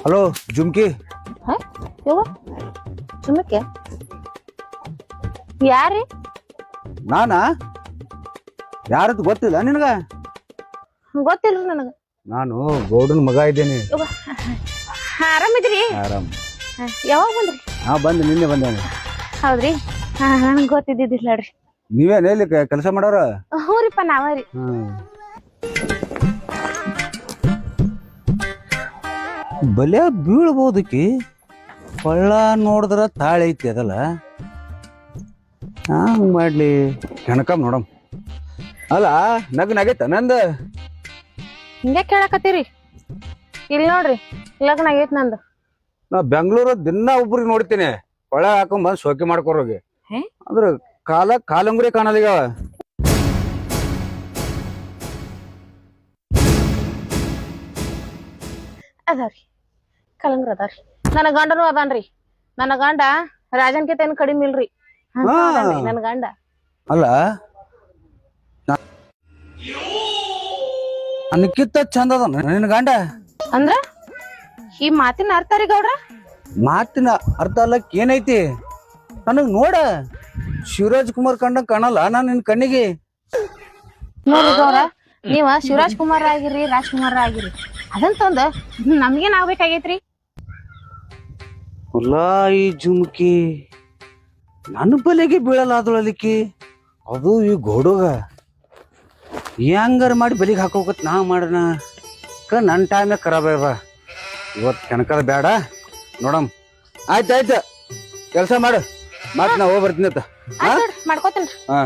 Hello ಜುಮ್ಕಿ. ಚುಮಕ್ಕೆ ಯಾರಿ? ನಾನಾ? ಯಾರದ್ ಗೊತ್ತಿಲ್ಲ ನಿನಗ? ಗೊತ್ತಿಲ್ರಿ ನನಗ. ನಾನು ಗೌಡನ ಮಗ ಇದ್ದೇನೆ. ಆರಾಮಿದ್ರಿ? ಆರಾಮ್. ಯಾವಾಗ ಬಂದ್ರಿ? ಬಂದೆ, ನಿನ್ನೆ ಬಂದೇನೆ. ಹೌದ್ರಿ. ನನಗ್ ಗೊತ್ತಿದ್ದಿದ್ದಿಲ್ಲ ನೋಡ್ರಿ. ನೀವೇನ ಇಲ್ಲಿ ಕೆಲಸ ಮಾಡೋರ? ಹೂರಿಪ್ಪ ನಾವರಿ. ಬಲೆ ಬೀಳ್ಬೋದಕ್ಕಿ ಕೊಳ್ಳ ನೋಡಿದ್ರ ತಾಳಿ ಐತಿ ಅದಲ್ಲ. ಹಂಗ ಮಾಡ್ಲಿ ಕೆಣಕಮ್ ನೋಡಮ್. ಅಲ್ಲ ನಗೈತ ನಂದ? ಹಿಂಗೆ ಕೇಳಕತ್ತೀರಿ? ಇಲ್ಲಿ ನೋಡ್ರಿ ಲಗ್ನ ಆಗೈತ್ ನಂದು. ನಾ ಬೆಂಗಳೂರು ದಿನ ಒಬ್ರಿಗೆ ನೋಡ್ತೀನಿ ಕೊಳ್ಳ ಹಾಕೊಂಡ್ ಬಂದ್ ಶೋಕಿ ಮಾಡ್ಕೊರೋಗಿ. ಅಂದ್ರ ಕಾಲಂಗುರಿ ಕಾಣಲ್ಲ ಈಗ. ಅದಾವ್ರಿ ಕಲಂಗ್ರ ಅದಾವ್ರಿ. ನನ್ನ ಗಂಡನು ಅದಾನ್ರಿ. ನನ್ನ ಗಂಡ ರಾಜನ್ಕಿತ ಏನ್ ಕಡಿಮೆ ಇಲ್ರಿ. ನನ್ನ ಗಂಡ ಅಲ್ಲ ಅನ್ನಕ್ಕಿಂತ ಚಂದ ಅದ ನಿನ್ನ ಗಂಡ. ಅಂದ್ರ ಈ ಮಾತಿನ ಅರ್ಥ ರೀ ಗೌಡ್ರ? ಮಾತಿನ ಅರ್ಥ ಅಲ್ಲಕ್ ಏನೈತಿ? ನನಗ್ ನೋಡ ಶಿವರಾಜ್ ಕುಮಾರ್ ಕಂಡಂಗ್ ಕಾಣಲ್ಲ ನಾನ್ ನಿನ್ ಕಣ್ಣಿಗೆ. ನೋಡ್ರಿ ಗೌರ, ನೀವ ಶಿವರಾಜ್ ಕುಮಾರ್ ಆಗಿರಿ ರಾಜ್ಕುಮಾರ್ ಆಗಿರಿ, ಅದಂತಂದ ನಮ್ಗೇನ್ ಆಗ್ಬೇಕಾಗೈತ್ರಿ? ಹುಲ್ಲಾ ಈ ಜುಮ್ಕಿ ನನ್ನ ಬಲೆಗೆ ಬೀಳಲ್ಲ ಅದೊಳಲಿಕ್ಕಿ. ಅದು ಈ ಗೋಡುಗ ಹೆಂಗಾರ ಮಾಡಿ ಬಲಿಗೆ ಹಾಕೋಕತ್ ನಾ ಮಾಡೋಣ. ನನ್ನ ಟೈಮೇ ಖರಾಬ್ ಆಗ್ಯದ. ಇವತ್ತು ಕೆಣಕದ ಬೇಡ ನೋಡಮ್. ಆಯ್ತಾಯ್ತು ಕೆಲಸ ಮಾಡು, ಮತ್ತೆ ನಾ ಹೋಗಿ ಬರ್ತೀನಿ. ಮಾಡ್ಕೋತೇನ್ರಿ. ಹಾ